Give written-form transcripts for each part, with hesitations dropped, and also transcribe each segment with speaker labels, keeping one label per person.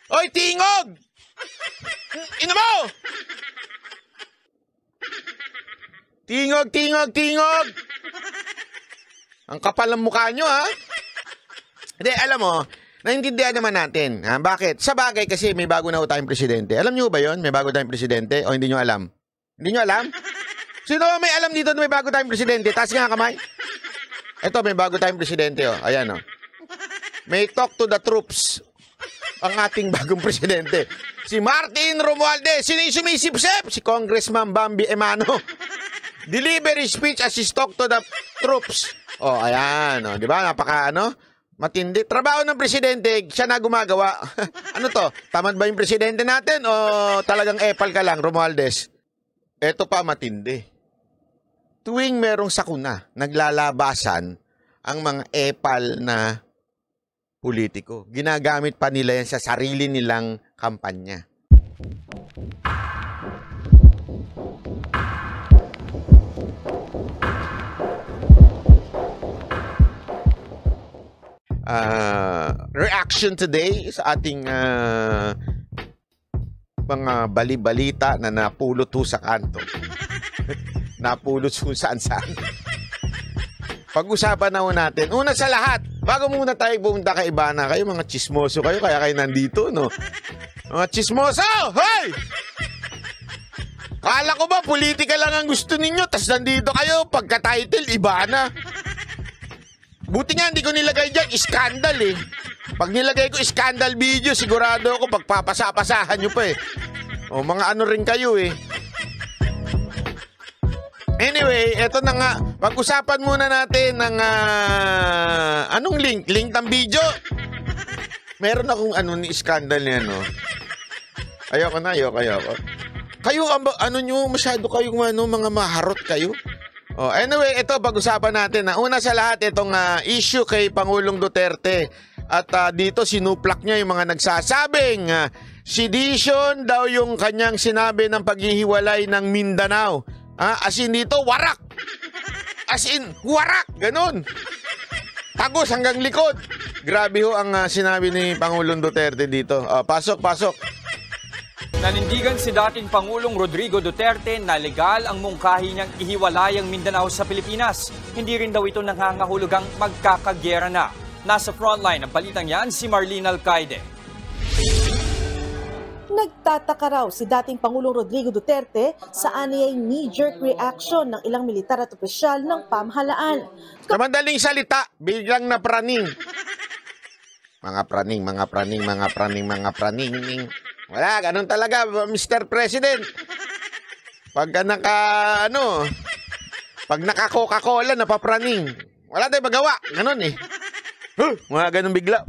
Speaker 1: Oy, tingog! Ina mo! Tingog, tingog, tingog! Ang kapal ng mukha nyo, ha? Hindi, alam mo, naintindihan naman natin. Ha? Bakit? Sa bagay kasi may bago na tayong presidente. Alam nyo ba yon? May bago tayong presidente? O hindi nyo alam? Hindi nyo alam? Sino may alam dito na may bago tayong presidente? Taas nga kamay. Ito, may bago tayong presidente. Oh. Ayan, oh. May talk to the troops. Ang ating bagong presidente. Si Martin Romualdez. Sino yung sumisip-sip? Si Congressman Bambi Emano. Delivery speech as he talk to the troops. Oh, ayan. Oh. Diba? Napaka, matindi. Trabaho ng presidente, siya na gumagawa. Ano to? Tamad ba yung presidente natin o talagang epal ka lang, Romualdez? Ito pa matindi. Tuwing merong sakuna, naglalabasan ang mga epal na politiko. Ginagamit pa nila yan sa sarili nilang kampanya. Reaction today sa ating mga bali-balita na napulot ho sa kanto. Napulot kung saan-saan. Pag-usapan na ho natin. Una sa lahat, bago muna tayo pumunta kay Ivana, kayo mga chismoso kayo, kaya kayo nandito, no? Mga chismoso! Hoy! Kala ko ba politika lang ang gusto ninyo, tas nandito kayo, pagka-title, Ivana. Buti nga hindi ko nilagay dyan, scandal eh. Pag nilagay ko scandal video, sigurado ako pagpapasa-pasahan nyo pa eh. O mga ano rin kayo eh. Anyway, eto na nga. Pag-usapan muna natin ng anong link? Link ng video? Meron akong ni scandal niya, no? Ayoko na, ayoko. Kayo, masyado kayong mga maharot kayo? Oh, anyway, ito pag-usapan natin. Una sa lahat, itong issue kay Pangulong Duterte. At dito sinuplak niya yung mga nagsasabing sedition daw yung kanyang sinabi ng paghihiwalay ng Mindanao. As in dito, warak! As in, warak! Ganun! Tagos hanggang likod. Grabe ho ang sinabi ni Pangulong Duterte dito. Pasok.
Speaker 2: Nanindigan si dating Pangulong Rodrigo Duterte na legal ang mungkahi niyang ihiwalay ang Mindanao sa Pilipinas. Hindi rin daw ito nangangahulugang magkakagyera na. Nasa frontline ng balitang yan si Marlene Alcaide.
Speaker 3: Nagtataka raw si dating Pangulong Rodrigo Duterte sa aniyay knee-jerk reaction ng ilang militar at opisyal ng pamahalaan.
Speaker 1: Sa madaling salita, biglang napraning. Mga praning. Wala, ganun talaga, Mr. President. Pag naka-Coca-Cola, napapraning. Wala tayong magawa. Ganun eh. Mga ganun bigla.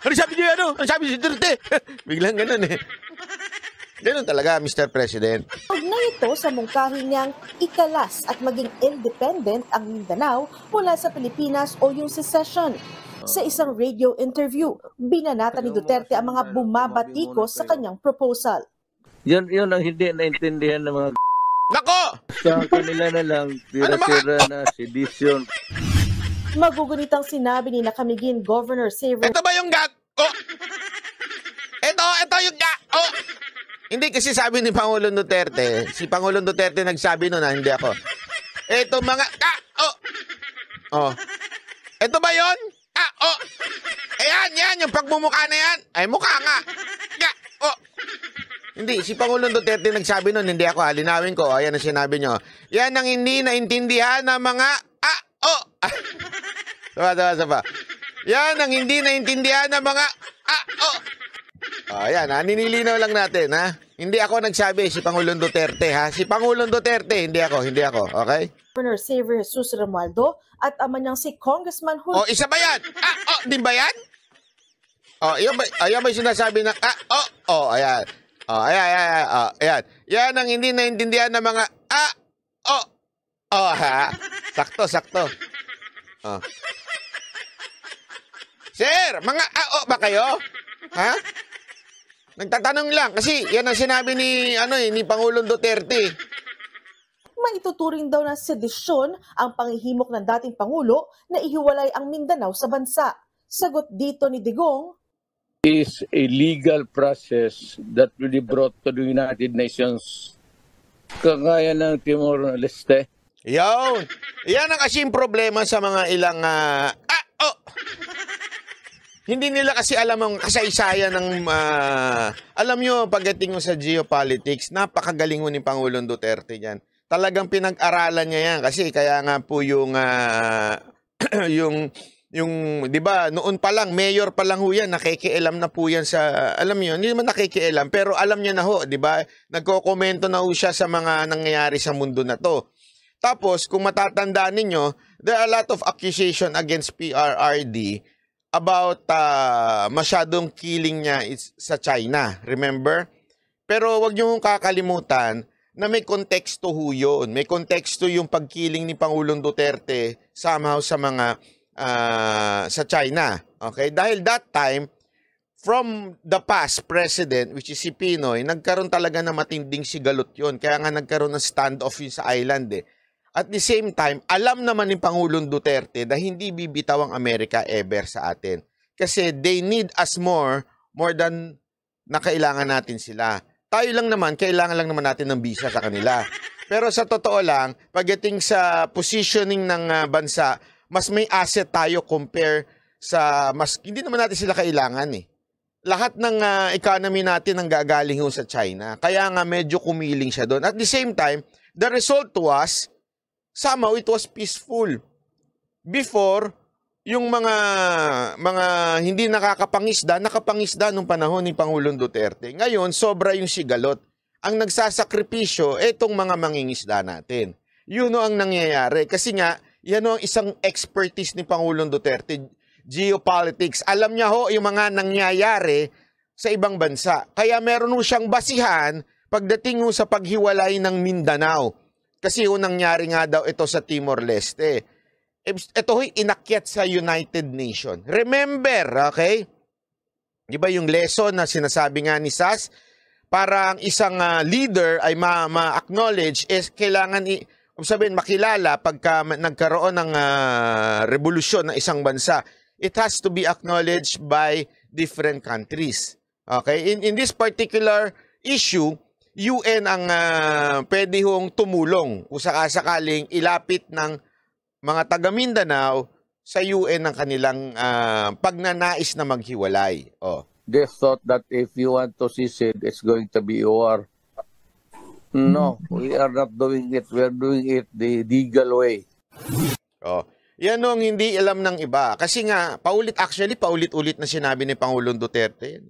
Speaker 1: Ano sabi niyo, Ano sabi si Duterte? Biglang ganun eh. Ganun talaga, Mr. President.
Speaker 3: Huwag na ito sa mungkahi niyang ikalas at maging independent ang Mindanao mula sa Pilipinas o yung secession. Sa isang radio interview, binanata ni Duterte ang mga bumabatikos sa kanyang proposal.
Speaker 4: Yun ang hindi naintindihan ng mga
Speaker 1: Nako!
Speaker 4: Sa kanila na lang, tira-tira na sedition.
Speaker 3: Magugunitang sinabi ni Nakamigin Governor Xavier.
Speaker 1: Ito ba yung gag? Oh! Ito yung gag! Oh! Hindi kasi sabi ni Pangulong Duterte, si Pangulong Duterte nagsabi nun hindi ako. Ito mga Oh! Ito ba yon? Oh! Ayan, yung pagmumukha na yan. Ay, mukha nga. Oh! Hindi, si Pangulong Duterte nagsabi nun, hindi ako, linawin ko. Ayan ang sinabi nyo. Yan ang hindi naintindihan ng mga Saba. Yan ang hindi naintindihan ng mga ayan, ninilinaw lang natin, ha? Hindi ako nagsabi, si Pangulong Duterte, ha? Si Pangulong Duterte, hindi ako, okay?
Speaker 3: Governor Xavier Jesus Romualdo at ama niyang si Congressman Julio.
Speaker 1: Isa ba yan? Di ba yan? Ayan ba yung sinasabi ng ayan. Ayan. Yan ang hindi naintindihan ng mga ha? Sakto. Sir, mga ba kayo? Ha? Nagtatanong lang kasi yan ang sinabi ni Pangulong Duterte.
Speaker 3: Maituturing daw na sedisyon ang panghihimok ng dating Pangulo na ihiwalay ang Mindanao sa bansa. Sagot dito ni Digong,
Speaker 4: is a legal process that will be brought to the United Nations. Kagaya ng Timor-Leste.
Speaker 1: Yan. Yan ang kasing problema sa mga ilang... Hindi nila kasi alam ang kasaysayan ng... alam nyo, pagdating mo sa geopolitics, napakagaling mo ni Pangulong Duterte yan. Talagang pinag-aralan niya yan. Kasi kaya nga po yung... yung 'di ba, noon pa lang, mayor pa lang ho yan, nakikialam na po yan sa... Alam niyo, hindi naman nakikialam, pero alam niya na ho, 'di ba? Nagko-komento na ho siya sa mga nangyayari sa mundo na to. Tapos, kung matatandaan ninyo, there are a lot of accusation against PRRD about masyadong killing niya sa China. Remember? Pero wag niyo kakalimutan na may konteksto ho yun. May konteksto yung pagkiling ni Pangulong Duterte somehow sa mga sa China. Okay? Dahil that time, from the past president, which is si Pinoy, nagkaroon talaga ng matinding sigalot yun. Kaya nga nagkaroon ng standoff yun sa island eh. At the same time, alam naman ni Pangulong Duterte na hindi bibitaw ang Amerika ever sa atin. Kasi they need us more than na kailangan natin sila. Tayo lang naman, kailangan lang naman natin ng visa sa kanila. Pero sa totoo lang, pagdating sa positioning ng bansa, mas may asset tayo compare sa hindi naman natin sila kailangan eh. Lahat ng economy natin ang gagaling sa China. Kaya nga medyo kumiling siya doon. At the same time, the result was, somehow it was peaceful. Before, yung mga hindi nakapangisda nung panahon ni Pangulong Duterte. Ngayon, sobra yung sigalot. Ang nagsasakripisyo, etong mga mangingisda natin. Yun ang nangyayari. Kasi nga, yan ang isang expertise ni Pangulong Duterte, geopolitics. Alam niya ho yung mga nangyayari sa ibang bansa. Kaya meron ho siyang basihan pagdating ho sa paghiwalay ng Mindanao. Kasi ho nangyari nga daw ito sa Timor-Leste. Ito ho'y inakyat sa United Nations. Remember, okay? Di ba yung lesson na sinasabi nga ni Sas? Para ang isang leader ay ma-acknowledge is kailangan makilala pagka nagkaroon ng revolusyon ng isang bansa. It has to be acknowledged by different countries. Okay? In this particular issue, UN ang pwede hong tumulong kung sakasakaling ilapit ng mga taga Mindanao sa UN ng kanilang pagnanais na maghiwalay. Oh.
Speaker 4: They thought that if you want to secede, it's going to be war. No, we are not doing it. We are doing it the legal way.
Speaker 1: Oh. Yan ang hindi alam ng iba. Kasi nga, paulit-ulit na sinabi ni Pangulong Duterte.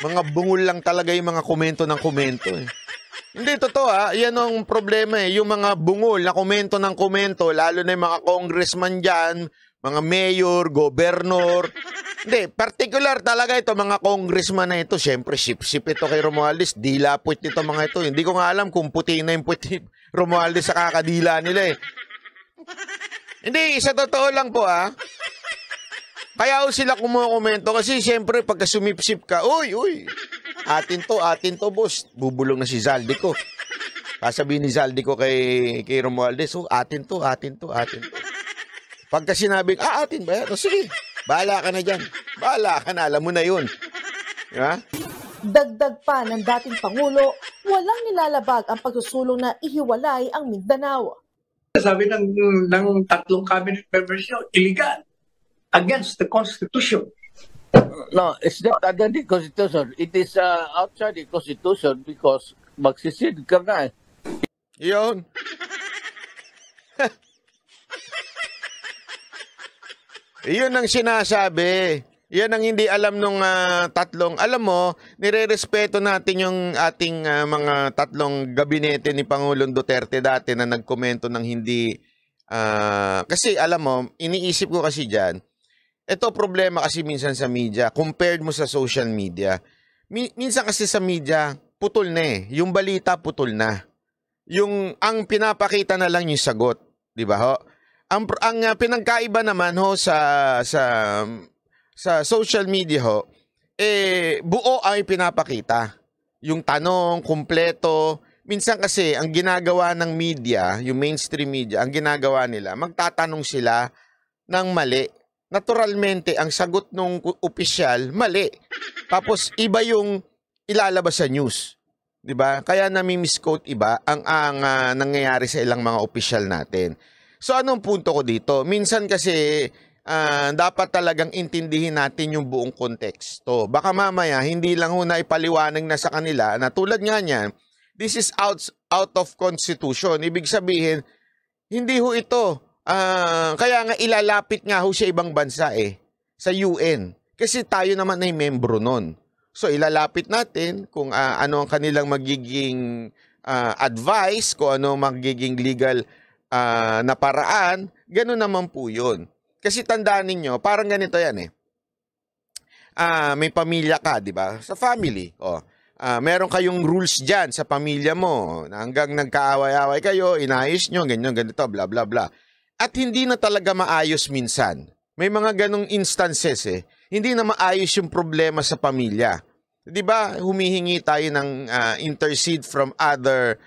Speaker 1: Mga bungol lang talaga yung mga komento ng komento eh. Hindi, totoo yan ang problema eh. Yung mga bungol na komento ng komento, lalo na yung mga congressman dyan, mga mayor, gobernor. Hindi, particular talaga ito, mga congressman na ito. Siyempre, sip-sip ito kay Romualdez. Dilapot nito mga ito. Hindi ko nga alam kung puti na yung puti Romualdez sa kakadila nila eh. Hindi, sa totoo lang po Kaya sila kumukomento kasi siyempre pagka sumipsip ka, uy, atin to boss. Bubulong na si Zaldico. Sasabihin ni Zaldico kay Romualdez, atin to. Pagka sinabing, atin ba yan? O sige, bahala ka na dyan. Bahala ka na, alam mo na yun. Diba?
Speaker 3: Dagdag pa ng dating Pangulo, walang nilalabag ang pagsusulong na ihiwalay ang Mindanao.
Speaker 5: Sabi ng tatlong cabinet members nyo, illegal. Against the Constitution.
Speaker 4: No, it's not under the Constitution. It is outside the Constitution because magsisid ka na.
Speaker 1: Yun. Yun ang sinasabi. Yan ang hindi alam nung tatlong. Alam mo, nire-respeto natin yung ating mga tatlong gabinete ni Pangulong Duterte dati na nagkomento ng hindi. Kasi alam mo, iniisip ko kasi dyan, ito problema kasi minsan sa media, compared mo sa social media. Minsan kasi sa media, putol na eh. Yung balita, putol na. Ang pinapakita na lang yung sagot. Di ba ho? Ang pinagkaiba naman ho sa social media ho, buo ay pinapakita. Yung tanong, kumpleto. Minsan kasi, ang ginagawa ng media, yung mainstream media, ang ginagawa nila, magtatanong sila ng mali naturalmente, ang sagot ng opisyal, mali. Tapos, iba yung ilalabas sa news. 'Di ba? Kaya nami-misquote iba ang nangyayari sa ilang mga opisyal natin. So anong punto ko dito? Minsan kasi dapat talagang intindihin natin yung buong konteksto. Baka mamaya hindi lang ho na ipaliwanag na sa kanila na tulad nga niyan, this is out of constitution. Ibig sabihin, hindi ho ito. Kaya nga ilalapit nga ho sa ibang bansa sa UN. Kasi tayo naman ay membro nun. So ilalapit natin kung ano ang kanilang magiging advice, kung ano magiging legal na paraan, gano'n naman po yun. Kasi tandaan ninyo, parang ganito yan may pamilya ka, di ba? Sa family, meron kayong rules dyan sa pamilya mo, na hanggang nagkaaway-away kayo, inayos nyo, ganyan, ganito, bla bla bla. At hindi na talaga maayos minsan. May mga ganong instances hindi na maayos yung problema sa pamilya. 'Di ba? Humihingi tayo ng intercede from other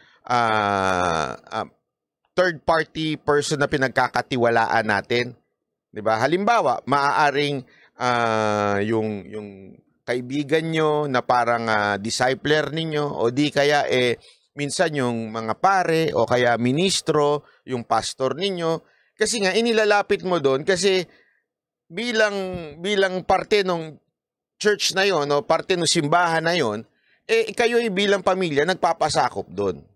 Speaker 1: third party person na pinagkakatiwalaan natin. 'Di ba? Halimbawa, maaaring yung kaibigan nyo na parang discipler ninyo o di kaya minsan yung mga pare o kaya ministro, yung pastor ninyo. Kasi nga inilalapit mo doon kasi bilang parte ng church na yon o parte ng simbahan na yon, kayo bilang pamilya nagpapasakop doon.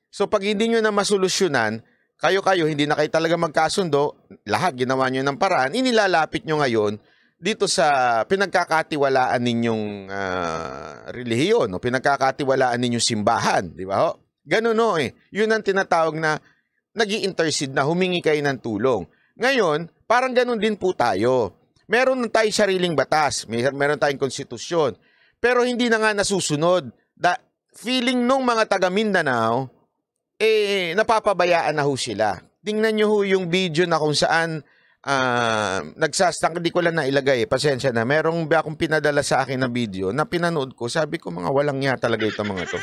Speaker 1: So pag hindi nyo na masolusyonan, kayo hindi na kayo talaga magkasundo, lahat ginawa nyo ng paraan, inilalapit nyo ngayon dito sa pinagkakatiwalaan ninyong relihiyon o pinagkakatiwalaan ninyong simbahan, di ba ho? Ganun yun ang tinatawag na nag-i-intercede na humingi kayo ng tulong. Ngayon, parang ganun din po tayo. Meron na tayong sariling batas, meron tayong konstitusyon, pero hindi na nga nasusunod. Feeling nung mga taga Mindanao, napapabayaan na ho sila. Tingnan nyo ho yung video na kung saan hindi ko lang nailagay, pasensya na. Merong akong pinadala sa akin na video na pinanood ko, sabi ko mga walang niya talaga ito mga to.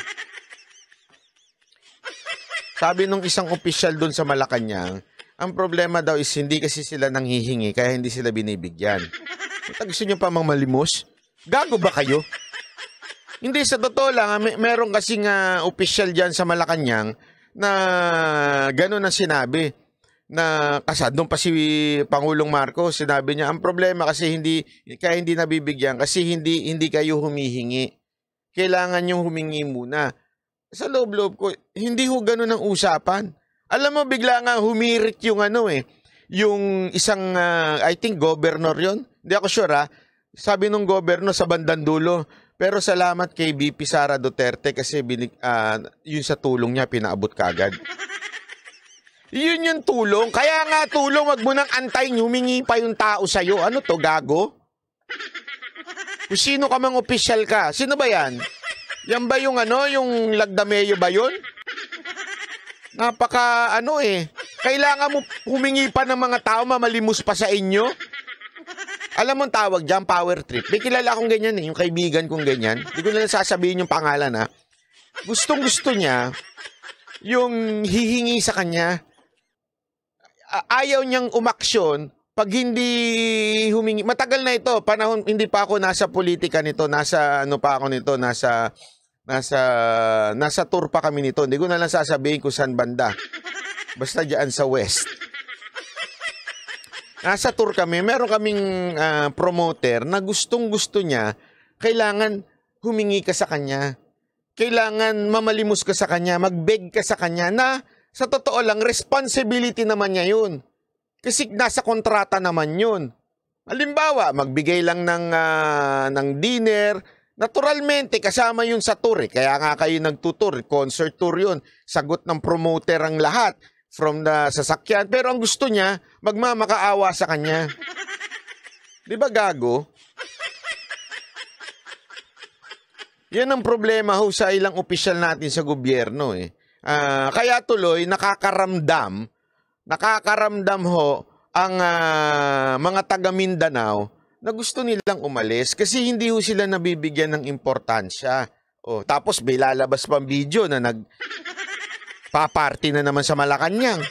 Speaker 1: Sabi nung isang opisyal doon sa Malacanang, ang problema daw is hindi kasi sila nanghihingi kaya hindi sila binibigyan. Gusto nyo pa mang malimos? Gago ba kayo? Hindi, sa totoo lang, meron kasing opisyal dyan sa Malacanang na gano'n ang sinabi. Na kasadong pa si Pangulong Marcos, sinabi niya, ang problema kasi hindi nabibigyan kasi hindi kayo humihingi. Kailangan yung humingi muna. Sa loob-loob ko, hindi ho gano'n ang usapan. Alam mo, bigla nga humirit yung yung isang, I think, governor yon. Hindi ako sure Sabi nung governor sa bandang dulo, pero salamat kay VP Sara Duterte kasi yun sa tulong niya, pinaabot kagad. Yun yung tulong. Kaya nga tulong, wag mo nang antayin, humingi pa yung tao sa'yo. Ano to, gago? Kung sino ka mang opisyal ka, sino ba yan? Yan ba yung yung Lagdameyo ba yun? Napaka kailangan mo humingi pa ng mga tao, mamalimos pa sa inyo. Alam mo ang tawag dyan, power trip. May kilala akong ganyan yung kaibigan kong ganyan. Hindi ko na sasabihin yung pangalan Gustong-gusto niya yung hihingi sa kanya. Ayaw niyang umaksyon pag hindi humingi. Matagal na ito, panahon, hindi pa ako nasa politika nito, nasa tour pa kami nito. Hindi ko na lang sasabihin kung saan banda. Basta dyan sa west. Nasa tour kami, meron kaming promoter na gustong-gusto niya, kailangan humingi ka sa kanya. Kailangan mamalimos ka sa kanya, mag-beg ka sa kanya na sa totoo lang, responsibility naman niya yun. Kasi nasa kontrata naman yun. Halimbawa, magbigay lang ng dinner, naturalmente, kasama yun sa tour. Kaya nga kayo nagtutour, concert tour yun. Sagot ng promoter ang lahat from the sasakyan. Pero ang gusto niya, magmamakaawa sa kanya. Di ba gago? Yan ang problema ho sa ilang opisyal natin sa gobyerno Kaya tuloy, nakakaramdam ho ang mga taga Mindanao na gusto nilang umalis kasi hindi ho sila nabibigyan ng importansya. Tapos may lalabas pang video na nagpa-party na naman sa Malacanang.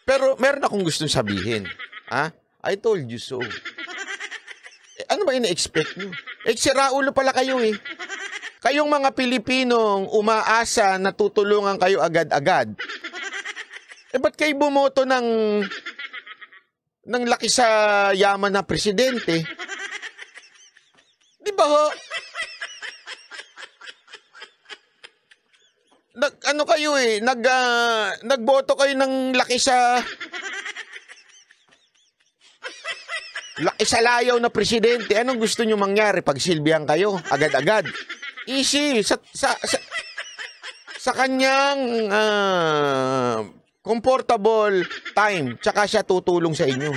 Speaker 1: Pero meron akong gustong sabihin. Ha? I told you so. Ano ba ina-expect nyo? Siraulo pala kayo eh. Kayong mga Pilipinong umaasa na tutulungan kayo agad-agad. Ba't kayo bumoto ng laki sa yaman na presidente? Di ba ho? Ano kayo eh, nagboto kayo ng laki sa layaw na presidente. Anong gusto nyo mangyari pag silbihan kayo agad-agad? Easy sa kanyang comfortable time, tsaka siya tutulong sa inyo.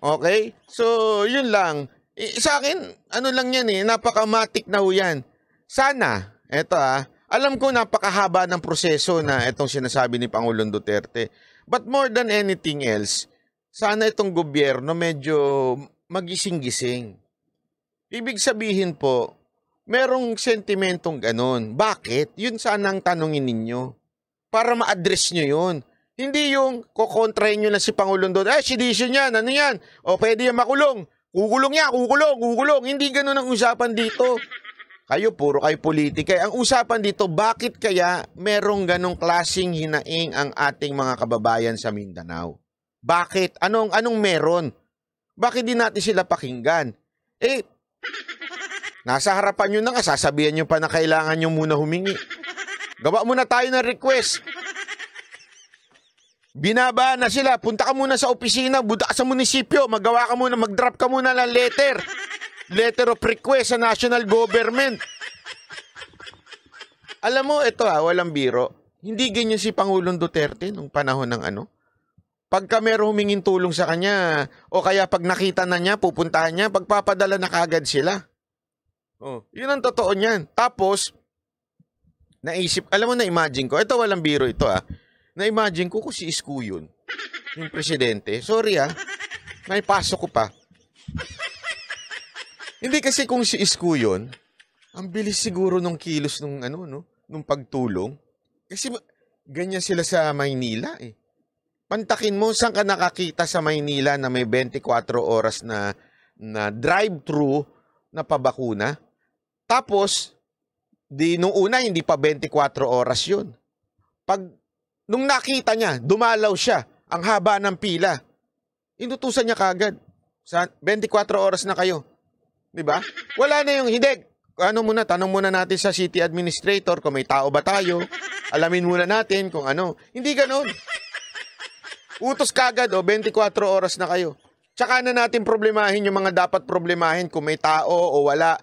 Speaker 1: Okay? So, yun lang. Sa akin, ano lang yan eh, napakamatik na ho yan. Sana, eto alam ko napakahaba ng proseso na itong sinasabi ni Pangulong Duterte. But more than anything else, sana itong gobyerno medyo magising-gising. Ibig sabihin po, merong sentimentong ganun. Bakit? Yun sana ang tanongin ninyo. Para ma-address nyo yun. Hindi yung kukontrahin nyo na si Pangulong Duterte. Sedition yan, ano yan? O pwede yan makulong. Kukulong yan, kukulong. Hindi ganun ang usapan dito. Kayo, puro kayo politika. Ang usapan dito, bakit kaya merong ganong klaseng hinaing ang ating mga kababayan sa Mindanao? Bakit? Anong meron? Bakit di natin sila pakinggan? Nasa harapan nyo na nga, sasabihan nyo pa na kailangan nyo muna humingi. Gawa muna tayo ng request. Binaba na sila, punta ka muna sa opisina, buta ka sa munisipyo, magawa ka muna, mag-drop ka muna ng letter. Letter of request sa national government. Alam mo, ito walang biro. Hindi ganyan si Pangulong Duterte nung panahon ng Pagka meron humingin tulong sa kanya, o kaya pag nakita na niya, pupuntahan niya, pagpapadala na kagad sila. Yun ang totoo niyan. Tapos, naisip, alam mo, na-imagine ko, ito walang biro ito na-imagine ko kung si Isko yun, yung presidente. Sorry may pasok ko pa. Hindi kasi kung si Isko yun, ang bilis siguro nung kilos nung nung pagtulong. Kasi ganyan sila sa Maynila eh. Pantakin mo, saan ka nakakita sa Maynila na may 24 oras na drive-thru na pabakuna? Tapos, nung una, hindi pa 24 oras yun. Nung nakita niya, dumalaw siya, ang haba ng pila. Inutusan niya kagad. 24 oras na kayo. Diba? Wala na yung hindi. Tanong muna natin sa city administrator kung may tao ba tayo. Alamin muna natin kung ano. Hindi ganun. Utos kagad, 24 oras na kayo. Tsaka na natin problemahin yung mga dapat problemahin kung may tao o wala.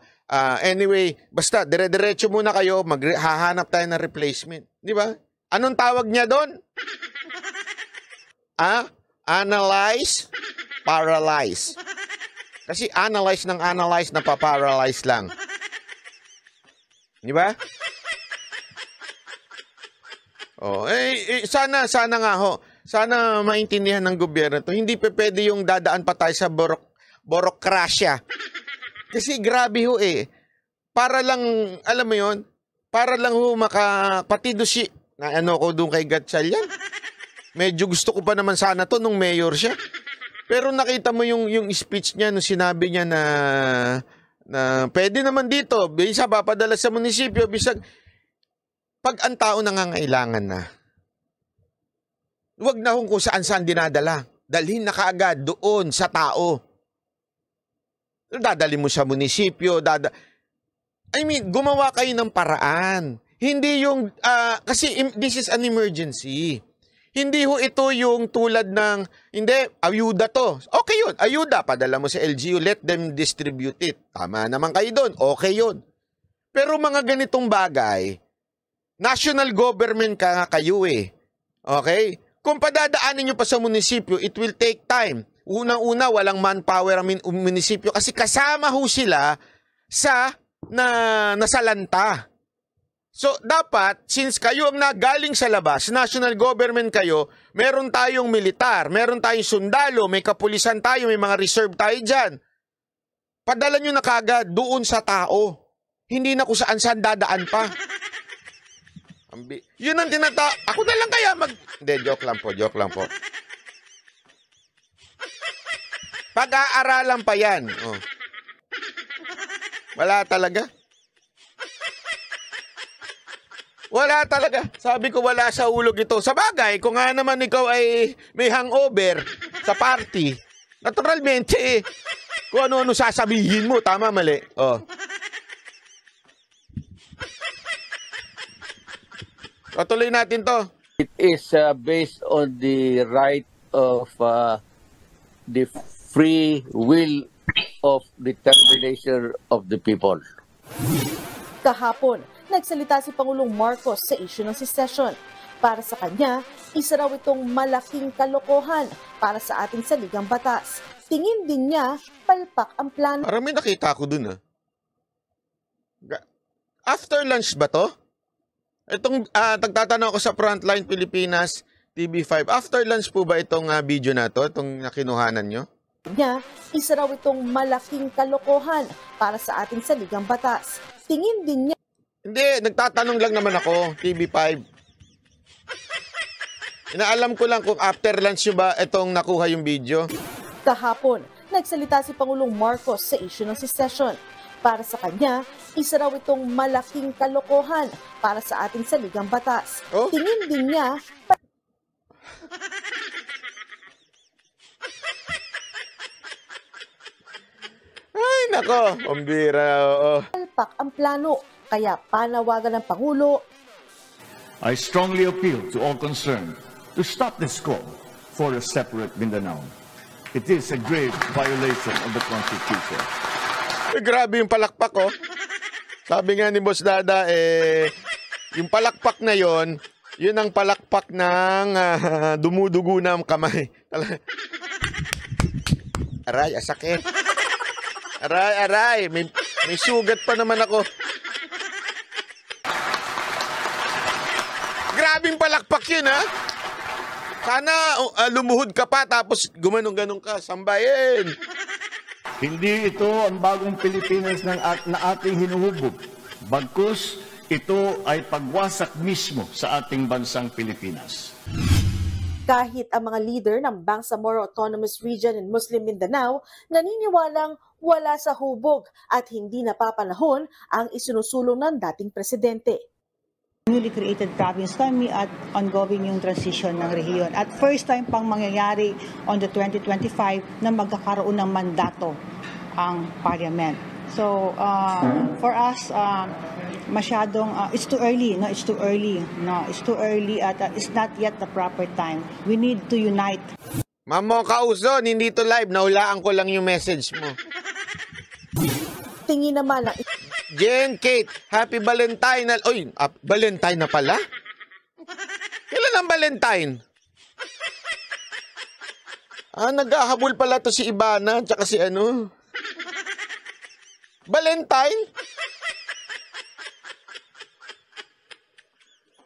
Speaker 1: Anyway, basta dire-diretso muna kayo, hahanap tayo ng replacement. Di ba? Anong tawag niya doon? Analyze, paralyze. Kasi analyze ng analyze, napaparalyze lang. Di ba? Sana nga ho. Sana maintindihan ng gobyerno to. Hindi pwede yung dadaan pa tayo sa borokrasya. Kasi grabe ho Para lang, alam mo yon, para lang ho makapatido na ko doon kay Gatchalian. Medyo gusto ko pa naman sana to nung mayor siya. Pero nakita mo yung speech niya nung sinabi niya na pwede naman dito, bisa papadala sa munisipyo, bisag pag ang tao nangangailangan na. Huwag na kung saan-saan dinadala. Dalhin na kaagad doon sa tao. Dadali mo sa munisipyo, gumawa kayo ng paraan. Hindi yung, kasi this is an emergency. Hindi ho ito yung tulad ng, ayuda to. Okay yun, ayuda, padala mo sa LGU, let them distribute it. Tama naman kayo doon, okay yun. Pero mga ganitong bagay, national government kayo Okay? Kung padadaanin nyo pa sa munisipyo, it will take time. Unang-una, walang manpower ang munisipyo kasi kasama ho sila sa nasalanta. So, dapat, since kayo ang nagaling sa labas, national government kayo, meron tayong militar, meron tayong sundalo, may kapulisan tayo, may mga reserve tayo dyan. Padala nyo na kagad doon sa tao. Hindi na kung saan-saan dadaan pa. Yun ang Ako na lang kaya Hindi, joke lang po, joke lang po. Pag-aaralan pa yan. Oh. Wala talaga. Wala talaga. Sabi ko wala sa ulog ito. Sa bagay, kung nga naman ikaw ay may hangover sa party, naturalmente kung ano-ano sasabihin mo, tama, mali. Oh. Patuloy natin to.
Speaker 4: It is based on the right of the free will of determination of the people.
Speaker 3: Kahapon, nagsalita si Pangulong Marcos sa issue ng secession. Para sa kanya, isa raw itong malaking kalokohan para sa ating saligang batas. Tingin din niya, palpak ang plano.
Speaker 1: Parang may nakita ko dun, After lunch ba to? Itong, nagtatanong ako sa Frontline Pilipinas TV5. After lunch po ba itong video na to? Itong nakinuhanan nyo?
Speaker 3: Niya, isa raw itong malaking kalokohan para sa ating saligang batas. Tingin din niya.
Speaker 1: Hindi, nagtatanong lang naman ako, TV5. Inaalam ko lang kung after lunch nyo ba itong nakuha yung video.
Speaker 3: Kahapon, nagsalita si Pangulong Marcos sa issue ng secession. Para sa kanya, isa raw itong malaking kalokohan para sa ating saligang batas.
Speaker 1: Oh?
Speaker 3: Tingin din niya,
Speaker 1: Ay, nako, pambira, oo.
Speaker 3: palpak ang plano. Kaya panawagan ng Pangulo,
Speaker 6: I strongly appeal to all concerned to stop this call for a separate Mindanao. It is a grave violation of the Constitution.
Speaker 1: Grabe yung palakpak, oh. Sabi nga ni Boss Dada, yung palakpak na yon, yun ang palakpak ng dumudugo na ang kamay. Aray, asakit. Aray, may sugat pa naman ako. Grabing palakpak yun, ha? Sana lumuhod ka pa tapos gumanong-ganong ka, sambahin.
Speaker 6: Hindi ito ang bagong Pilipinas na ating hinuhubog. Bagkus, ito ay pagwasak mismo sa ating bansang Pilipinas.
Speaker 3: kahit ang mga leader ng Bangsamoro Autonomous Region in Muslim Mindanao naniniwalang wala sa hubog at hindi napapanahon ang isinusulong ng dating presidente.
Speaker 7: Newly created province kami at ongoing yung transition ng rehiyon. At first time pang mangyayari on the 2025 na magkakaroon ng mandato ang parliament. So for us, masyadong, it's too early, no? It's too early, no? It's too early at it's not yet the proper time. We need to unite.
Speaker 1: Mamo Kauzon, hindi to live. Nahulaan ko lang yung message mo.
Speaker 3: Tingin naman ang
Speaker 1: Jen Kate, happy Valentine. Oy, Valentine na pala? Kailan ang Valentine? Naghahabol pala to si Ibana, tsaka si ano. Valentine?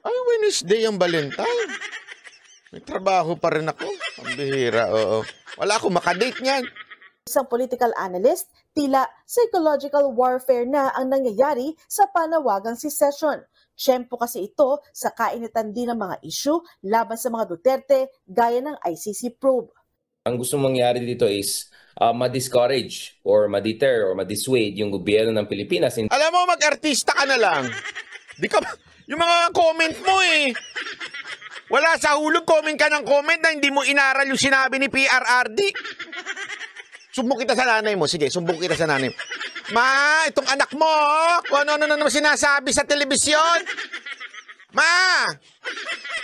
Speaker 1: Ay, Wednesday ang Valentine. May trabaho pa rin ako. Ang bihira, oo. Wala akong makadate niyan.
Speaker 3: isang political analyst, tila psychological warfare na ang nangyayari sa panawagang secession. Tiyempo kasi ito sa kainitan din ng mga issue laban sa mga Duterte gaya ng ICC probe.
Speaker 8: Ang gusto mangyari dito is ma-discourage or ma-deter or ma-dissuade yung gobyerno ng Pilipinas.
Speaker 1: Alam mo, mag-artista ka na lang. Di ka, yung mga comment mo wala sa hulog, comment ka ng comment na hindi mo inaral yung sinabi ni PRRD. Sumbong kita sa nanay mo. Sige, sumbong kita sa nanay mo. Ma, itong anak mo, kung ano-ano na naman sinasabi sa telebisyon. Ma,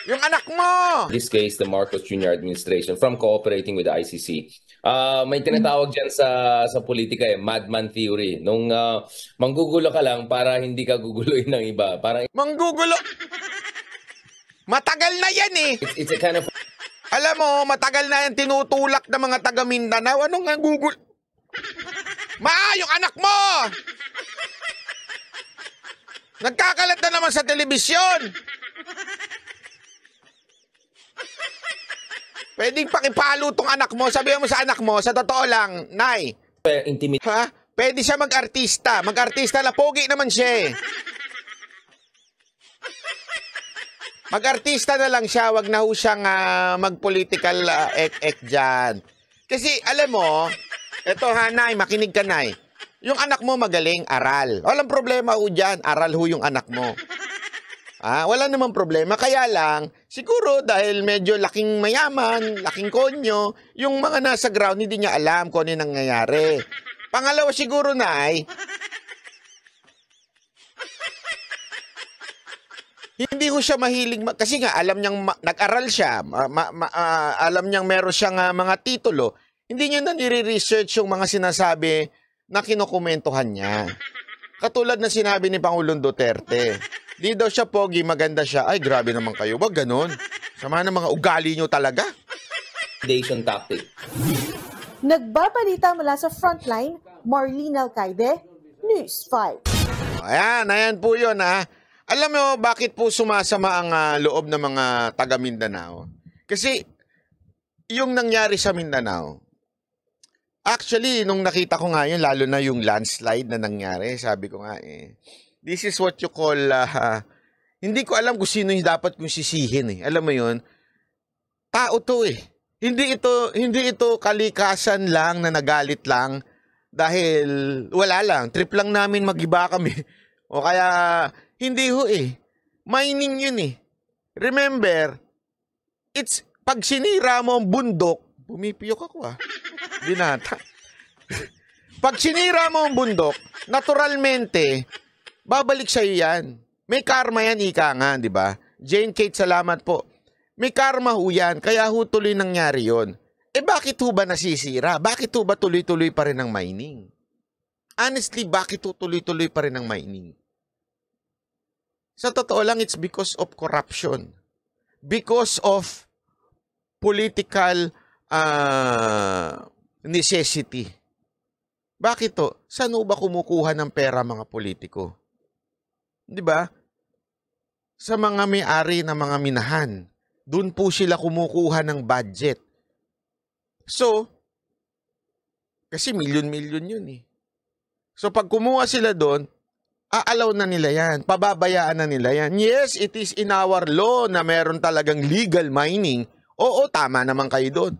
Speaker 1: yung anak mo.
Speaker 8: In this case, the Marcos Jr. administration from cooperating with the ICC. May tinatawag dyan sa politika madman theory. Nung manggugulo ka lang para hindi ka guguloyin ng iba. Parang
Speaker 1: Manggugulo? Matagal na yan
Speaker 8: it's a kind of...
Speaker 1: Alam mo, matagal na yan tinutulak ng mga taga Mindanao. Anong nga Google? Ma, yung anak mo! Nagkakalat na naman sa telebisyon. Pwedeng pakipalo tong anak mo. Sabihan mo sa anak mo, sa totoo lang, Nay. Ha? Pwede siya mag-artista. Mag-artista na pogi naman siya Mag-artista na lang siya, wag na ho siyang mag-political ek-ek dyan. Kasi alam mo, eto ha, Nay, makinig ka, Nay. Yung anak mo magaling, aral. Walang problema ho dyan, aral ho yung anak mo. Wala namang problema. Kaya lang, siguro dahil medyo laking mayaman, laking konyo, yung mga nasa ground hindi niya alam kung ano yung nangyayari. Pangalawa siguro, Nay, hindi ko siya mahilig, kasi nga alam niyang nag-aral siya, alam niyang meron siyang mga titulo, hindi niya na nire-research yung mga sinasabi na kinokomentuhan niya. Katulad na sinabi ni Pangulong Duterte, di daw siya pogi, maganda siya. Ay, grabe naman kayo, wag ganun. Sama ng mga ugali niyo talaga.
Speaker 8: Intimidation tactic.
Speaker 3: Nagbabalita mula sa Frontline, Marlene Alcaide, News 5.
Speaker 1: Ayan po yun Alam mo, bakit po sumasama ang loob ng mga taga Mindanao? Kasi yung nangyari sa Mindanao, actually, nung nakita ko nga yun, lalo na yung landslide na nangyari, sabi ko nga this is what you call, hindi ko alam kung sino yung dapat kong sisihin Alam mo yun, tao to Hindi ito kalikasan lang na nagalit lang dahil wala lang, trip lang namin mag-iba kami. O kaya, hindi ho mining yun Remember, pag sinira mo ang bundok, pumipiyok ako binata. Pag sinira mo ang bundok, naturalmente, babalik sa'yo yan. May karma yan, ika nga, di ba? Jane Kate, salamat po. May karma ho yan, kaya ho tuloy nangyari yon. Bakit ho ba nasisira? Bakit ho ba tuloy-tuloy pa rin ang mining? Honestly, bakit ho tuloy-tuloy pa rin ang mining? Sa totoo lang, it's because of corruption. Because of political necessity. Bakit to? Saan ba kumukuha ng pera mga politiko? Di ba? Sa mga may-ari ng mga minahan. Doon po sila kumukuha ng budget. So, kasi milyon-milyon yun So, pag kumuha sila doon, aalaw na nila yan. Pababayaan na nila yan. Yes, it is in our law na meron talagang legal mining. Oo, tama naman kayo doon.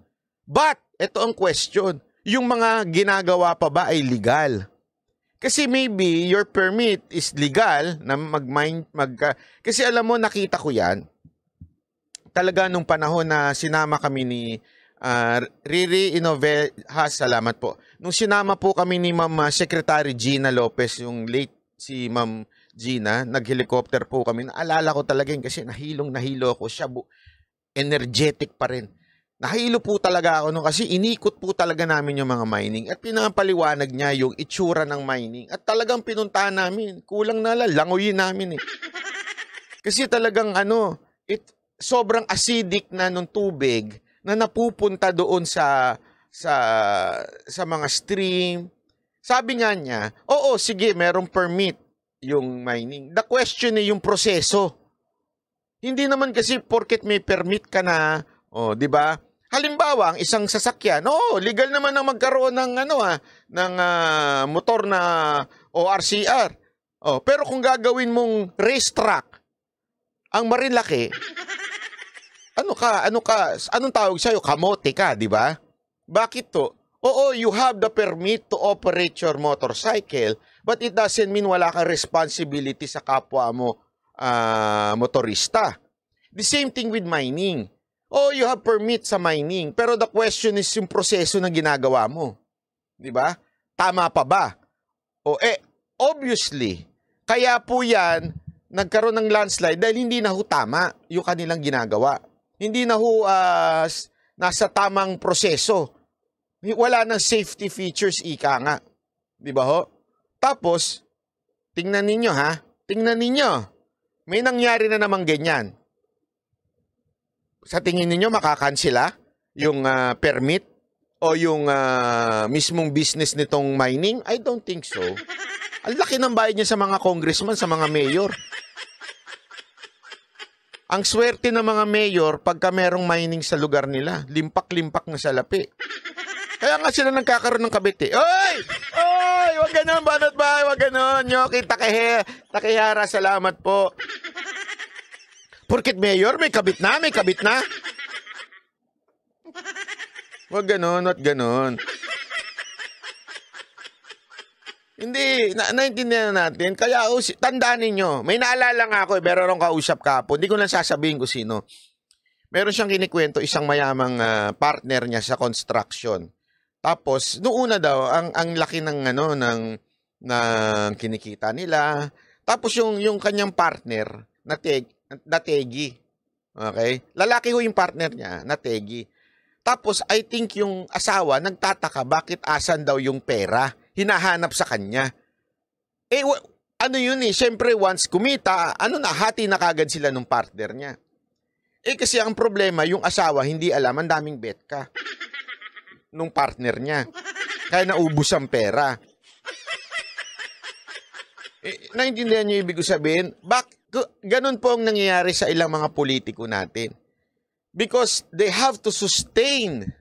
Speaker 1: But, ito ang question. Yung mga ginagawa pa ba ay legal? Kasi maybe your permit is legal na mag-mine. Kasi alam mo, nakita ko yan. Talaga nung panahon na sinama kami ni Riri Inovejas, salamat po. Nung sinama po kami ni Ma'am Secretary Gina Lopez, yung late si Ma'am Gina, nag-helicopter po kami. Naalala ko talaga yun kasi nahilo ako siya. Energetic pa rin. Nahilo po talaga ako kasi inikot po talaga namin yung mga mining at pinapaliwanag niya yung itsura ng mining. At talagang pinuntahan namin. Kulang na lang, languyin namin Kasi talagang sobrang acidic na nung tubig na napupunta doon sa mga stream. Sabi nga niya, oo, sige, merong permit yung mining. The question yung proseso. Hindi naman kasi porket may permit ka na, di ba? Halimbawa, ang isang sasakyan, legal naman na magkaroon ng motor na ORCR. Pero kung gagawin mong racetrack, ang marilaki, anong tawag sa'yo? Kamote ka, di ba? Bakit to? Oo, you have the permit to operate your motorcycle, but it doesn't mean wala kang responsibility sa kapwa mo motorista. The same thing with mining. Oh, you have permit sa mining, pero the question is yung proseso na ginagawa mo. Di ba? Tama pa ba? Obviously, kaya po yan, nagkaroon ng landslide dahil hindi na ho tama yung kanilang ginagawa. Hindi na ho nasa tamang proseso. Wala nang safety features, ika nga. Di ba ho? Tapos, tingnan ninyo Tingnan ninyo. May nangyari na namang ganyan. Sa tingin ninyo, makakansela yung permit o yung mismong business nitong mining? I don't think so. Ang laki ng bayad niya sa mga congressman, sa mga mayor. Ang swerte ng mga mayor, pagka merong mining sa lugar nila, limpak-limpak na salapi. Kaya nga sila nagkakaroon ng kabiti. Oy! Oy! Wag ganun, banat ba? Wag ganun. Nyoki, takihara, salamat po. Porket mayor, may kabit na, may kabit na. Wag ganon, wag ganon. Hindi, naintindihan natin. Kaya tandaan ninyo, may naalala nga ako, meron akong kausap kapon. Hindi ko lang sasabihin ko sino. Meron siyang kinikwento, isang mayamang partner niya sa construction. Tapos, noong una daw, ang laki ng, ng kinikita nila. Tapos, yung kanyang partner, nategi. Okay? Lalaki ho yung partner niya, nategi. Tapos, I think yung asawa, nagtataka bakit asan daw yung pera. Hinahanap sa kanya. Ano yun eh, syempre once kumita, hati na kagad sila nung partner niya. Kasi ang problema, yung asawa, hindi alam, ang daming bet ka. Nung partner niya. Kaya naubos ang pera. Naintindihan niyo ibig ko sabihin? Ganun po ang nangyayari sa ilang mga politiko natin. Because they have to sustain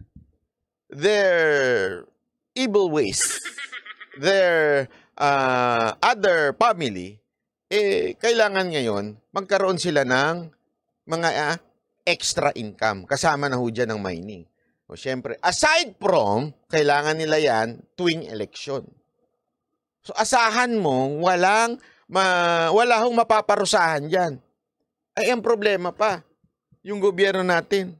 Speaker 1: their evil ways, their other family, kailangan ngayon magkaroon sila ng mga extra income. Kasama na ho dyan ng mining. O syempre, aside from, kailangan nila yan tuwing election. So asahan mo, wala hong mapaparusahan dyan. Ay, ang problema pa, yung gobyerno natin.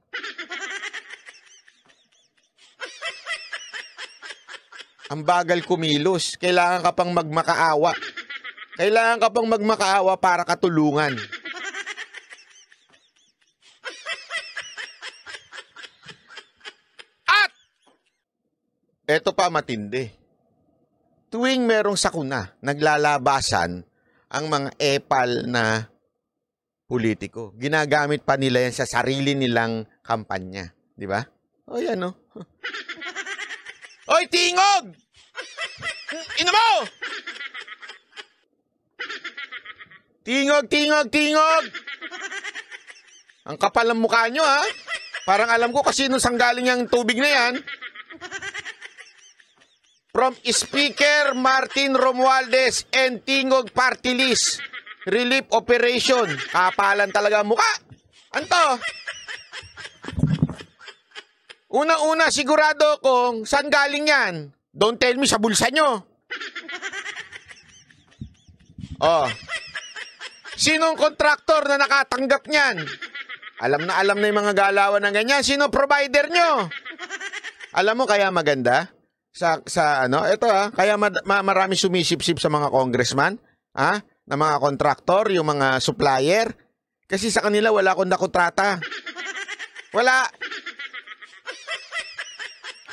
Speaker 1: Ang bagal kumilos. Kailangan ka pang magmakaawa. Kailangan ka pang magmakaawa para katulungan. At, eto pa matindi. Tuwing merong sakuna, naglalabasan ang mga epal na politiko. Ginagamit pa nila yan sa sarili nilang kampanya. Di ba? O yan o. Oy, tingog! Ina mo! Tingog, tingog, tingog! Ang kapal ng mukha nyo, ha? Parang alam ko kasi nung sanggaling yung tubig na yan. From Speaker Martin Romualdez and Tingog Party List. Relief Operation. Kapalan talaga ang mukha. Anto? Una-una, sigurado kung saan galing yan. Don't tell me sa bulsa nyo. Oh. Sinong kontraktor na nakatanggap niyan? Alam na yung mga galawan ng ganyan. Sino provider nyo? Alam mo kaya maganda? Ito kaya marami sumisip-sip sa mga congressman, na mga kontraktor, yung mga supplier. Kasi sa kanila wala akong nakontrata. Wala.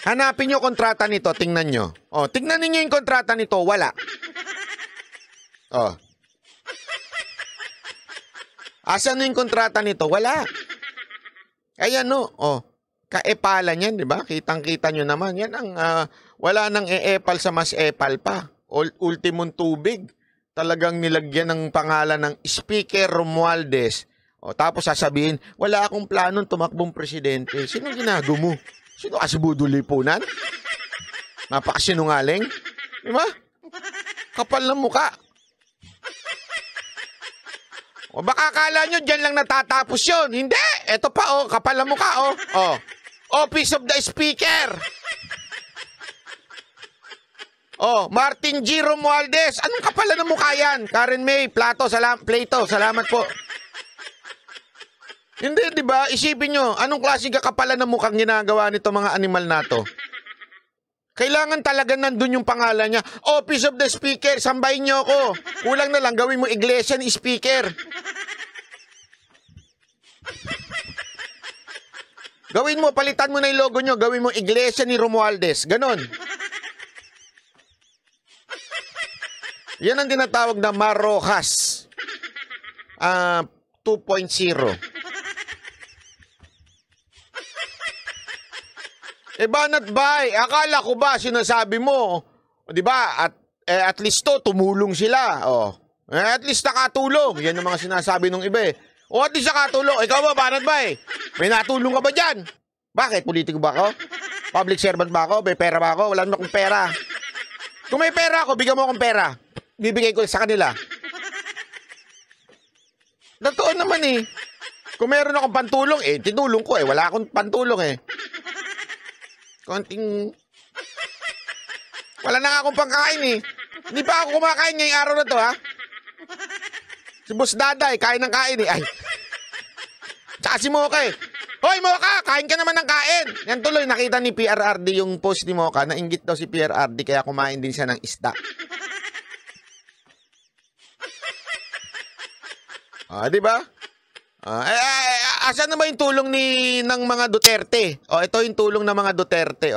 Speaker 1: Hanapin nyo kontrata nito, tingnan nyo. Oh, tingnan niyo yung kontrata nito, wala. Oh. Asan yung kontrata nito? Wala. Ayan no, oh. Kaepalan yan, di ba? Kitang-kita nyo naman. Yan ang wala nang e-epal sa mas epal pa. Ultimong tubig. Talagang nilagyan ng pangalan ng Speaker Romualdez. O, tapos sasabihin, wala akong planong tumakbong presidente. Sino ginago mo? Sino ka si Budo Lipunan? Napakasinungaling? Di ba? Kapal ng muka. O baka akala nyo dyan lang natatapos yun. Hindi! Ito pa, kapal ng muka, Office of the Speaker. Martin G. Romualdez. Anong kapalan ng mukha yan? Karen May, Plato, salamat po. Hindi, di ba? Isipin nyo, anong klaseng kakapalan ng mukhang ginagawa nito mga animal na to? Kailangan talaga nandun yung pangalan niya. Office of the Speaker, sambahin nyo ako. Kulang na lang, gawin mo iglesia ni Speaker. Gawin mo, palitan mo na yung logo nyo, gawin mo iglesia ni Romualdez. Ganon. Yan ang tinatawag na Marrojas 2.0. Banat bay, akala ko ba sinasabi mo, 'di ba? At least tumulong sila. At least nakatulong. Yan yung mga sinasabi ng iba. At least nakatulong. Ikaw ba, Banat bay? May natulong ka ba diyan? Bakit? Politiko ba ako? Public servant ba ako? May pera ba ako? Wala naman akong pera. Kung may pera ako, bigyan mo akong pera. Bibigay ko sa kanila. Totoo naman eh. Kung meron akong pantulong, tinulong ko Wala akong pantulong Konting... Wala na nga akong pangkain Hindi pa ako kumakain ngayong araw na to, ha? Si Boss Daday, kain ng kain Ay. Tsaka si Mocha Hoy, Mocha, kain ka naman ng kain. Yan tuloy, nakita ni PRRD yung post ni Mocha. Nainggit daw si PRRD, kaya kumain din siya ng isda. Di ba? Asan na ba yung tulong ng mga Duterte? Ito yung tulong ng mga Duterte,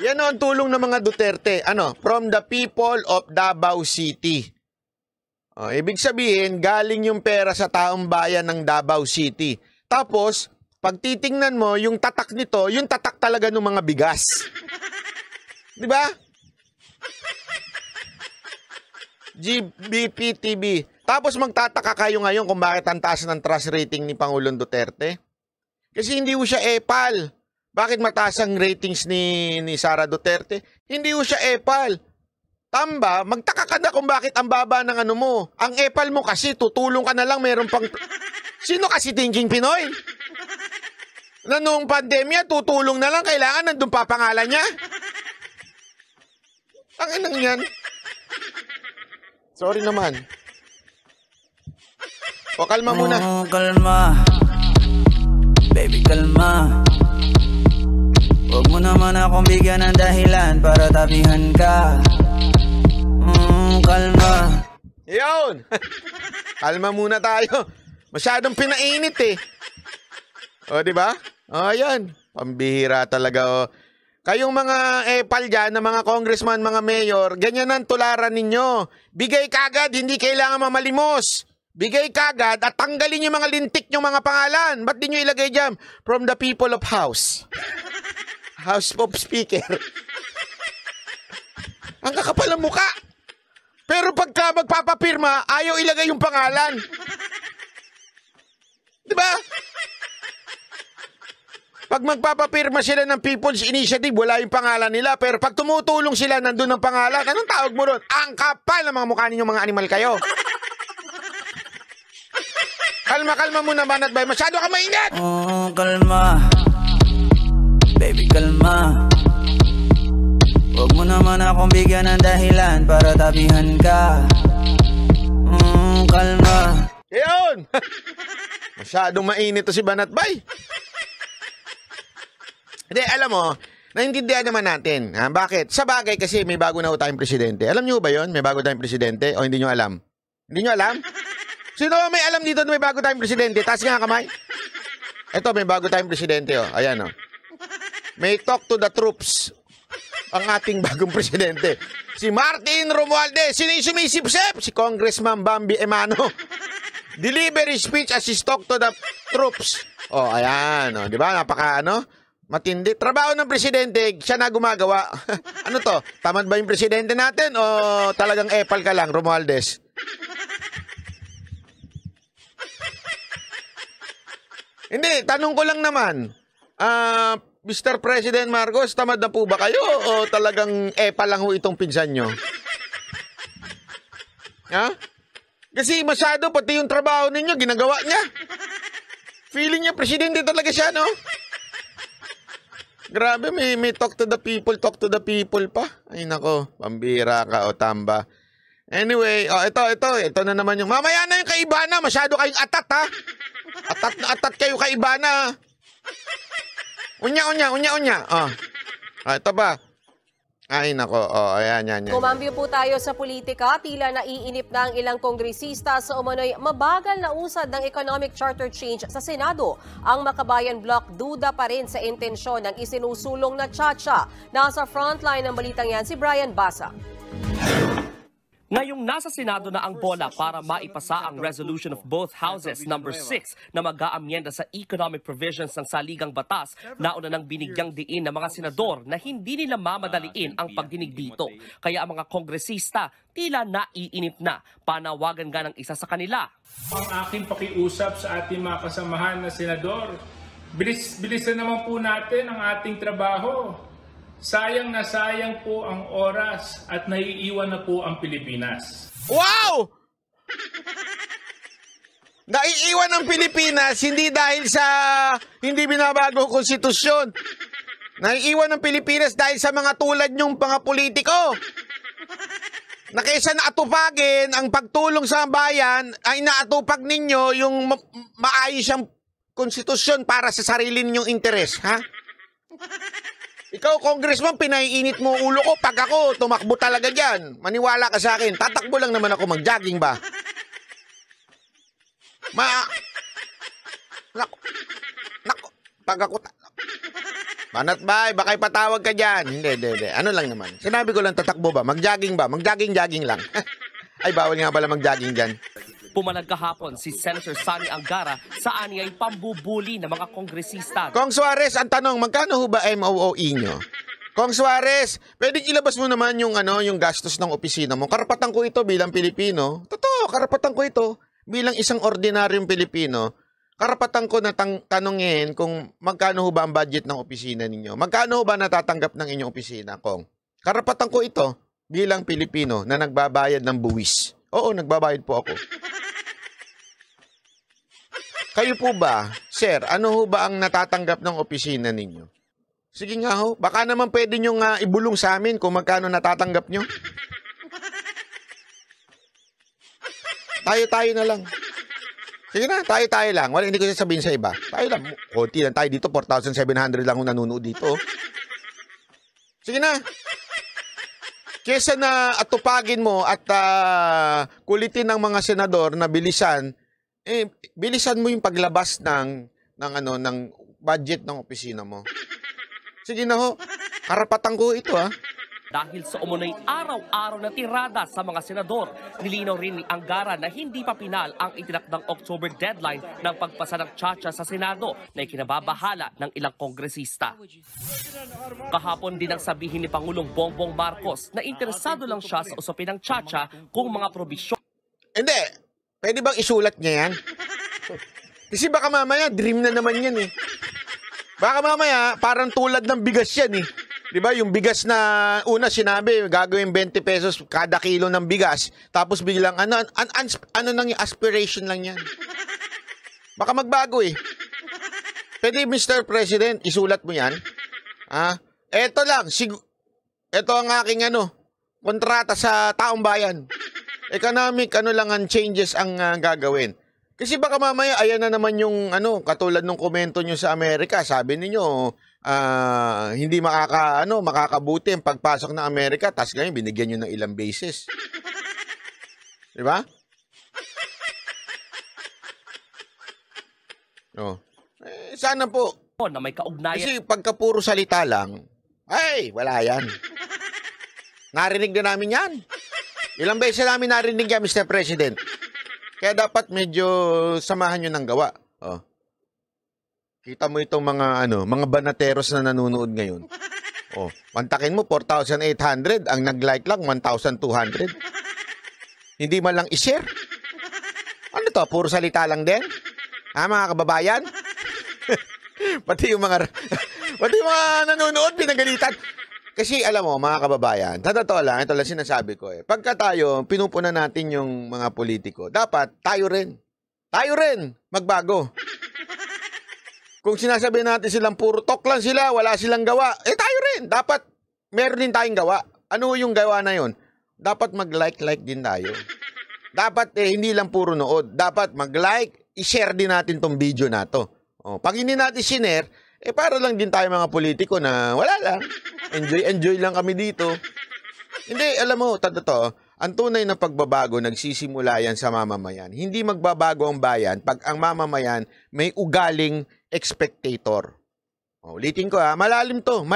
Speaker 1: Yan ang tulong ng mga Duterte. From the people of Davao City. Ibig sabihin, galing yung pera sa taong bayan ng Davao City. Tapos, pag titingnan mo, yung tatak nito, yung tatak talaga ng mga bigas. Di ba? GBPTV. Tapos magtataka kayo ngayon kung bakit ang taas ng trust rating ni Pangulong Duterte. Kasi hindi ho siya epal. Bakit mataas ang ratings ni Sara Duterte? Hindi ho siya epal. Tamba, magtaka ka na kung bakit ang baba ng mo. Ang epal mo kasi, tutulong ka na lang, meron pang... Sino kasi thinking Pinoy? Na noong pandemya, tutulong na lang, kailangan nandun pa pangalan niya. Ang inang yan. Sorry naman. Kalma muna.
Speaker 9: Kalma. Baby, kalma. Huwag mo naman akong bigyan ng dahilan para tabihan ka. Kalma.
Speaker 1: Yun. Kalma muna tayo. Masyadong pinainit di ba? Yan. Pambihira talaga Kayong mga epal dyan, na mga congressman, mga mayor, ganyan ang tularan ninyo. Bigay kagad, hindi kailangan mamalimos. Bigay kagad at tanggalin yung mga lintik yung mga pangalan. Ba't di nyo ilagay dyan? From the people of House. House of Speaker. Ang kakapal ng muka. Pero pagka magpapapirma, ayaw ilagay yung pangalan. Diba? Pag magpapapirma sila ng People's Initiative, wala yung pangalan nila. Pero pag tumutulong sila, nandun ang pangalan. Anong tawag mo ron? Ang kapal ng mga mukha ninyo, mga animal kayo. Kalma muna, Banat Bay. Masyado ka mainit!
Speaker 9: Kalma. Baby, kalma. Huwag mo naman akong bigyan ng dahilan para tabihan ka. Kalma.
Speaker 1: Yun! Masyadong mainit to si Banat Bay. Hindi, alam mo, naintindihan naman natin. Bakit? Sa bagay kasi may bago na tayong presidente. Alam nyo ba yon? May bago tayong presidente? O hindi nyo alam? Hindi nyo alam? Sino may alam dito na may bago tayong presidente? Taas nga kamay. Ito, may bago tayong presidente. Ayan. May talk to the troops. Ang ating bagong presidente. Si Martin Romualdez. Sino yung sumisip-sip? Si Congressman Bambi Emano. Delivery speech as he talk to the troops. Ayan. Di ba? Napaka matindi. Trabaho ng presidente, siya na gumagawa. Ano to? Tamad ba yung presidente natin o talagang epal ka lang, Romualdez? Hindi, tanong ko lang naman. Mr. President Marcos, tamad na po ba kayo o talagang epal lang ho itong pinsan nyo? Kasi masyado, pati yung trabaho ninyo, ginagawa niya. Feeling niya, presidente talaga siya, no? Grabe, may talk to the people pa. Ay nako, pambira ka o tamba. Anyway, ito na naman yung, mamaya na yung kaibana, masyado kayong atat ha. Atat kayo kaibana. Unya. Ito ba? Ay nako, ayan.
Speaker 10: Kumambyo po tayo sa politika, tila naiinip na ang ilang kongresista sa umano'y mabagal na usad ng economic charter change sa Senado. Ang Makabayan Bloc duda pa rin sa intensyon ng isinusulong na tsa-tsa. Nasa frontline ng balitang yan si Brian Basa.
Speaker 11: Ngayong nasa Senado na ang bola para maipasa ang resolution of both houses number 6 na mag-aamyenda sa economic provisions ng saligang batas, nauna nang binigyang diin ng mga senador na hindi nila mamadaliin ang pagdinig dito. Kaya ang mga kongresista tila naiinip na, panawagan nga ng isa sa kanila.
Speaker 12: Ang aking pakiusap sa ating mga kasamahan na senador, bilisan naman po natin ang ating trabaho. Sayang na sayang po ang oras at naiiwan na po ang Pilipinas.
Speaker 1: Wow! Naiiwan ang Pilipinas hindi dahil sa hindi binabago ang konstitusyon. Naiiwan ang Pilipinas dahil sa mga tulad nyong mga politiko. Na kaysa naatupagin ang pagtulong sa bayan, ay naatupag ninyo yung maayos ang konstitusyon para sa sarili ninyong interes, ha? Ikaw, congressman, pinaiinit mo ulo ko. Pag ako, tumakbo talaga dyan. Maniwala ka sa akin. Tatakbo lang naman ako, mag-jogging ba? Nako. Pag ako... Manat ba? Baka ipatawag ka dyan. Hindi. Ano lang naman. Sinabi ko lang, tatakbo ba? Mag-jogging ba? Mag-jogging lang. Ay, bawal nga pala mag-jogging dyan.
Speaker 11: Pumalag kahapon si Senator Sani Angara sa anyay pambubuli ng mga kongresista.
Speaker 1: Kong Suarez, ang tanong, magkano ho ba MOOE nyo? Kong Suarez, pwedeng ilabas mo naman yung gastos ng opisina mo. Karapatan ko ito bilang Pilipino. Totoo, karapatan ko ito bilang isang ordinaryong Pilipino. Karapatan ko na tanungin kung magkano ho ba ang budget ng opisina ninyo. Magkano ho ba natatanggap ng inyong opisina, Kong? Karapatan ko ito bilang Pilipino na nagbabayad ng buwis. Oo, nagbabayad po ako. Kayo po ba, sir, ano ho ba ang natatanggap ng opisina ninyo? Sige nga ho, baka naman pwede nyo nga ibulong sa amin kung magkano natatanggap nyo. Tayo na lang. Sige na, tayo lang. Wala, hindi ko sasabihin sa iba. Tayo lang. Konti lang tayo dito. 4,700 lang kung nanonood dito. Sige na. Kesa na atupagin mo at kulitin ng mga senador na bilisan, bilisan mo yung paglabas ng budget ng opisina mo. Sige na ho. Karapatan ko ito, ha.
Speaker 11: Dahil sa umunoy araw-araw na tirada sa mga senador, nilinaw rin ni Angara na hindi pa pinal ang itinakdang October deadline ng pagpasa ng tsa-tsa sa Senado na ikinababahala ng ilang kongresista. Kahapon din ang sabihin ni Pangulong Bongbong Marcos na interesado lang siya sa usapin ng tsa-tsa kung mga probisyon.
Speaker 1: Hindi. Pwede bang isulat niya yan? Kasi baka mamaya, dream na naman yan eh. Baka mamaya, parang tulad ng bigas yan eh. Diba, yung bigas na una sinabi, gagawin 20 pesos kada kilo ng bigas, tapos biglang, ano nang yung aspiration lang yan. Baka magbago eh. Pwede, Mr. President, isulat mo yan. Eto lang, eto ang aking kontrata sa taong bayan. Economic, lang ang changes ang gagawin. Kasi baka mamaya, ayan na naman yung, katulad ng komento nyo sa Amerika, sabi niyo hindi makakabuti ang pagpasok ng Amerika, tas ngayon binigyan nyo ng ilang bases. Diba? Sana po.
Speaker 11: Na may kaugnayan.
Speaker 1: Kasi pagka puro salita lang, ay, wala yan. Narinig na namin yan. Ilang beses namin narinig yan, Mr. President. Kaya dapat medyo samahan nyo ng gawa. Kita mo itong mga banateros na nanonood ngayon. Pantakin mo, 4,800. Ang nag-like lang, 1,200. Hindi man lang i-share. Ano to? Puro salita lang din? Mga kababayan? Pati yung mga nanonood, pinagalitan. Kasi alam mo, mga kababayan, totoo lang, ito lang sinasabi ko eh. Pagka tayo, pinupunan natin yung mga politiko, dapat tayo rin magbago. Kung sinasabi natin silang puro talk lang sila, wala silang gawa, tayo rin. Dapat meron din tayong gawa. Ano yung gawa na yun? Dapat mag-like din tayo. Dapat hindi lang puro nood. Dapat mag-like, i-share din natin tong video na to. Pag hindi natin sinare, para lang din tayo mga politiko na wala lang. Enjoy lang kami dito. Hindi, alam mo, totoo, ang tunay na pagbabago, nagsisimula yan sa mamamayan. Hindi magbabago ang bayan pag ang mamamayan may ugaling spectator. Ulitin ko malalim to.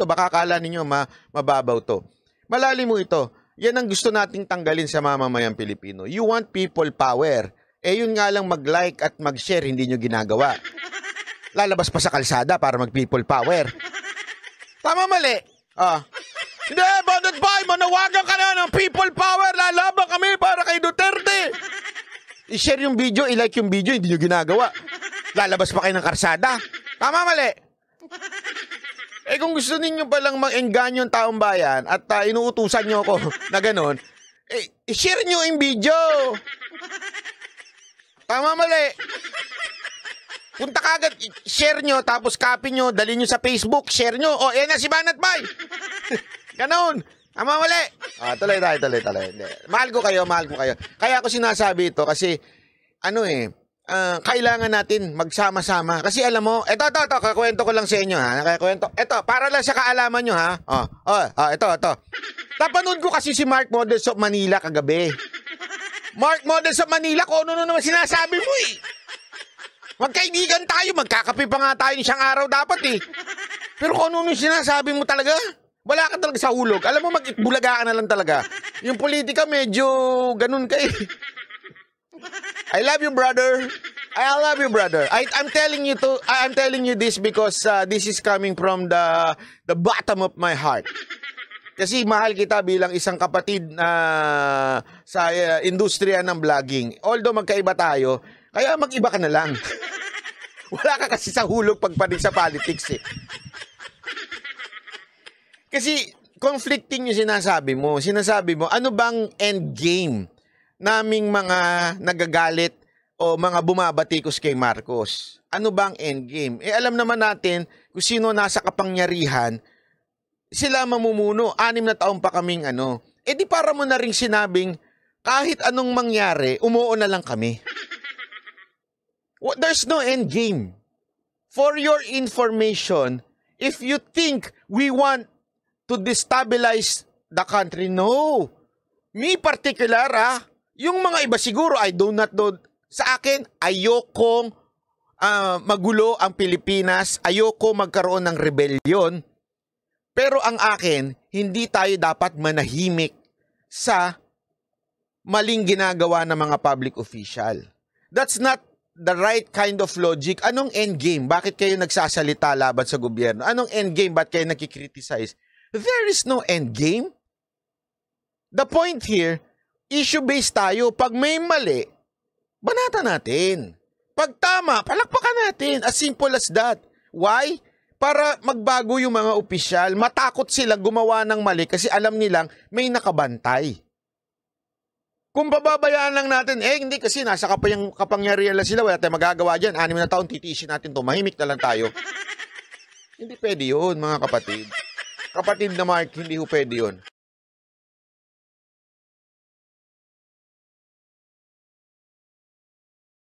Speaker 1: Baka akala ninyo mababaw to. Malalim mo ito. Yan ang gusto nating tanggalin sa mamamayan Pilipino. You want people power. Yun nga lang mag-like at mag-share, hindi nyo ginagawa. Lalabas pa sa kalsada para mag-people power. Tama, mali. Hindi, Bandit Boy, manawagan ka na ng people power. Lalaban kami para kay Duterte. I-share yung video, i-like yung video, hindi nyo ginagawa. Lalabas pa kayo ng karsada. Tama, mali. Kung gusto ninyo palang mag-engganyo ang taong bayan at inuutusan nyo ako na gano'n, i-share nyo yung video. Tama, mali. Punta kagad, share nyo, tapos copy nyo, dali nyo sa Facebook, share nyo. O, yan na si Banat Bay. Ganon. Tama, mali. Tuloy tayo. Hindi. Mahal ko kayo. Kaya ako sinasabi ito kasi, kailangan natin magsama-sama. Kasi alam mo, ito, kakwento ko lang sa inyo, ha? Ito, para lang sa kaalaman nyo, ha? Ito. Napanood ko kasi si Mark Models of Manila kagabi. Mark Models of Manila, kung ano naman sinasabi mo, eh. Magkaibigan tayo, magkakape pa nga tayo isang araw dapat, eh. Pero kung ano sinasabi mo talaga, wala ka talaga sa hulog. Alam mo, mag-itbulaga ka na lang talaga. Yung politika, medyo ganun ka, eh. I love you, brother. I'm telling you this because this is coming from the bottom of my heart. Kasi mahal kita bilang isang kapatid na sa industriya ng vlogging. Although magkaiba tayo, kaya mag-iba ka na lang. Wala ka kasi sa hulog pagpanig sa politics, eh. Kasi conflicting yung sinasabi mo. Ano bang end game naming mga nagagalit o mga bumabatikos kay Marcos? Ano bang end game? Alam naman natin kung sino nasa kapangyarihan, sila mamumuno. 6 na taon pa kaming di para mo na rin sinabing kahit anong mangyari, umuo na lang kami. There's no end game. For your information, if you think we want to destabilize the country, no. Me particular, yung mga iba siguro, I do not know. Sa akin, ayokong magulo ang Pilipinas, ayoko magkaroon ng rebellion. Pero ang akin, hindi tayo dapat manahimik sa maling ginagawa ng mga public official. That's not the right kind of logic. Anong endgame? Bakit kayo nagsasalita laban sa gobyerno? Anong endgame? Bakit kayo nakikriticize? There is no endgame. The point here, issue-based tayo. Pag may mali, banata natin. Pag tama, palakpakan natin. As simple as that. Why? Para magbago yung mga opisyal. Matakot sila gumawa ng mali kasi alam nilang may nakabantay. Kung pababayaan lang natin, hindi kasi nasa kapangyarihan lang sila, wala tayong magagawa dyan. 6 na taon, titiisin natin to, mahimik na lang tayo. Hindi pwede yun, mga kapatid. Kapatid na Mark, hindi ho pwede yun.